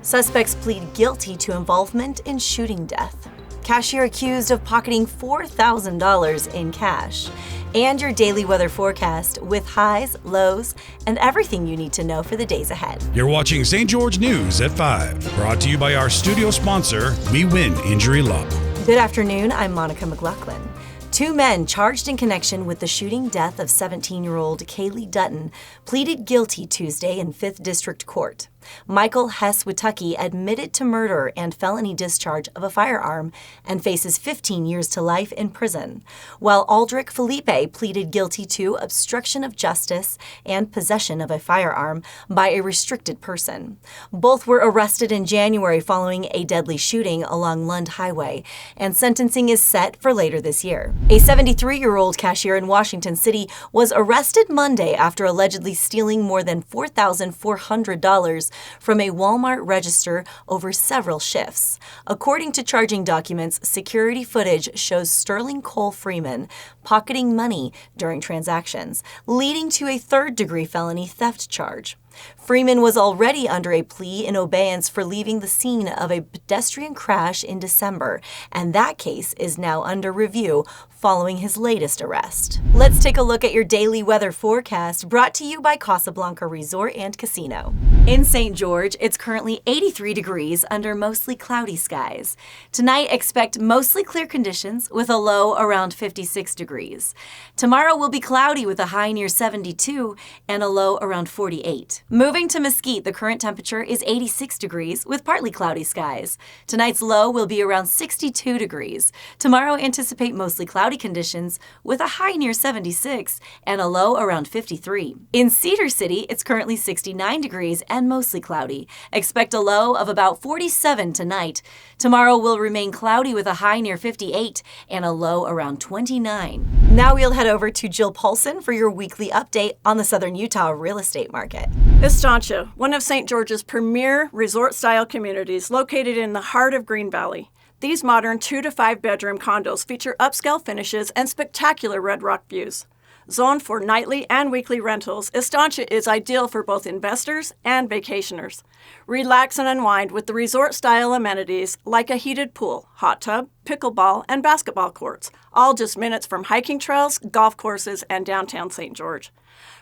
Suspects plead guilty to involvement in shooting death. Cashier accused of pocketing $4,000 in cash. And your daily weather forecast with highs, lows, and everything you need to know for the days ahead. You're watching St. George News at 5, brought to you by our studio sponsor, We Win Injury Law. Good afternoon, I'm Monica McLaughlin. Two men charged in connection with the shooting death of 17-year-old Kaylee Dutton pleaded guilty Tuesday in 5th District Court. Michael Hess-Witucky admitted to murder and felony discharge of a firearm and faces 15 years to life in prison, while Aldrich Felipe pleaded guilty to obstruction of justice and possession of a firearm by a restricted person. Both were arrested in January following a deadly shooting along Lund Highway, and sentencing is set for later this year. A 73-year-old cashier in Washington City was arrested Monday after allegedly stealing more than $4,400 from a Walmart register over several shifts. According to charging documents, security footage shows Sterling Cole Freeman pocketing money during transactions, leading to a third-degree felony theft charge. Freeman was already under a plea in abeyance for leaving the scene of a pedestrian crash in December, and that case is now under review following his latest arrest. Let's take a look at your daily weather forecast brought to you by Casablanca Resort and Casino. In St. George, it's currently 83 degrees under mostly cloudy skies. Tonight, expect mostly clear conditions with a low around 56 degrees. Tomorrow will be cloudy with a high near 72 and a low around 48. Moving to Mesquite, the current temperature is 86 degrees with partly cloudy skies. Tonight's low will be around 62 degrees. Tomorrow, anticipate mostly cloudy conditions with a high near 76 and a low around 53. In Cedar City, it's currently 69 degrees and mostly cloudy. Expect a low of about 47 tonight. Tomorrow will remain cloudy with a high near 58 and a low around 29. Now we'll head over to Jill Paulson for your weekly update on the Southern Utah real estate market. Estancia, one of St. George's premier resort-style communities located in the heart of Green Valley. These modern 2 to 5 bedroom condos feature upscale finishes and spectacular red rock views. Zoned for nightly and weekly rentals, Estancia is ideal for both investors and vacationers. Relax and unwind with the resort-style amenities like a heated pool, hot tub, pickleball, and basketball courts, all just minutes from hiking trails, golf courses, and downtown St. George.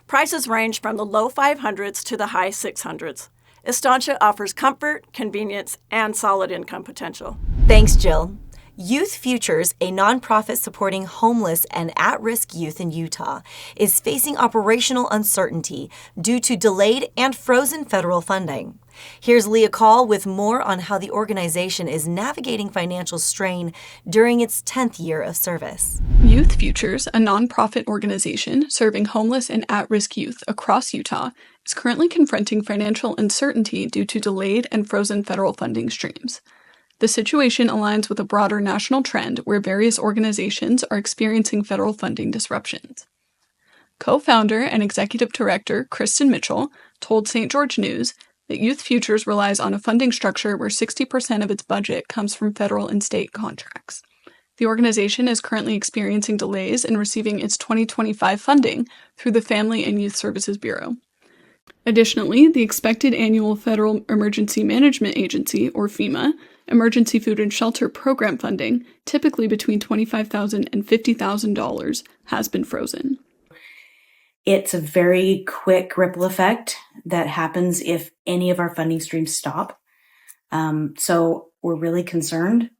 Prices range from the low 500s to the high 600s. Estancia offers comfort, convenience, and solid income potential. Thanks, Jill. Youth Futures, a nonprofit supporting homeless and at-risk youth in Utah, is facing operational uncertainty due to delayed and frozen federal funding. Here's Leah Call with more on how the organization is navigating financial strain during its 10th year of service. Youth Futures, a nonprofit organization serving homeless and at-risk youth across Utah, is currently confronting financial uncertainty due to delayed and frozen federal funding streams. The situation aligns with a broader national trend where various organizations are experiencing federal funding disruptions. Co-founder and executive director Kristen Mitchell told St. George News that Youth Futures relies on a funding structure where 60% of its budget comes from federal and state contracts. The organization is currently experiencing delays in receiving its 2025 funding through the Family and Youth Services Bureau. Additionally, the expected annual Federal Emergency Management Agency, or FEMA, Emergency Food and Shelter Program funding, typically between $25,000 and $50,000, has been frozen. It's a very quick ripple effect that happens if any of our funding streams stop. So we're really concerned,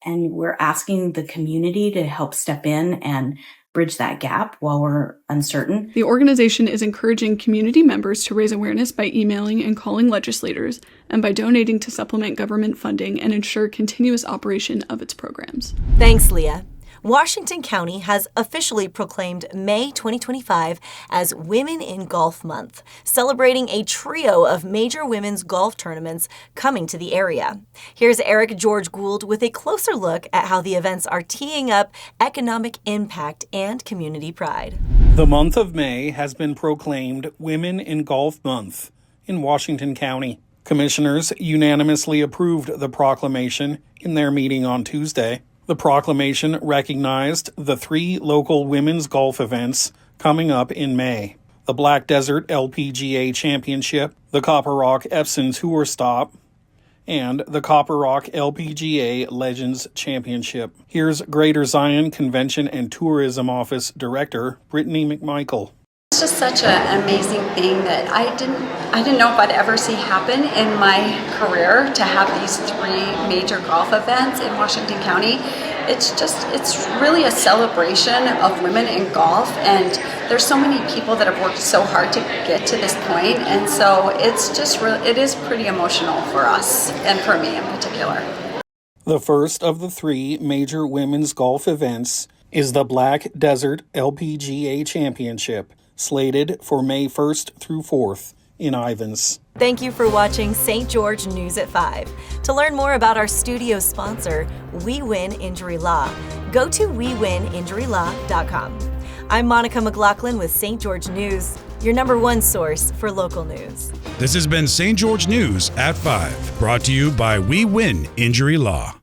and we're asking the community to help step in and bridge that gap while we're uncertain. The organization is encouraging community members to raise awareness by emailing and calling legislators and by donating to supplement government funding and ensure continuous operation of its programs. Thanks, Leah. Washington County has officially proclaimed May 2025 as Women in Golf Month, celebrating a trio of major women's golf tournaments coming to the area. Here's Eric George Gould with a closer look at how the events are teeing up economic impact and community pride. The month of May has been proclaimed Women in Golf Month in Washington County. Commissioners unanimously approved the proclamation in their meeting on Tuesday. The proclamation recognized the 3 local women's golf events coming up in May: the Black Desert LPGA Championship, the Copper Rock Epson Tour Stop, and the Copper Rock LPGA Legends Championship. Here's Greater Zion Convention and Tourism Office Director Brittany McMichael. It's just such an amazing thing that I didn't know if I'd ever see happen in my career, to have these 3 major golf events in Washington County. It's really a celebration of women in golf, and there's so many people that have worked so hard to get to this point, and so it is pretty emotional for us, and for me in particular. The first of the 3 major women's golf events is the Black Desert LPGA Championship, slated for May 1st through 4th in Ivins. Thank you for watching St. George News at 5. To learn more about our studio sponsor, We Win Injury Law, go to wewininjurylaw.com. I'm Monica McLaughlin with St. George News, your #1 source for local news. This has been St. George News at 5, brought to you by We Win Injury Law.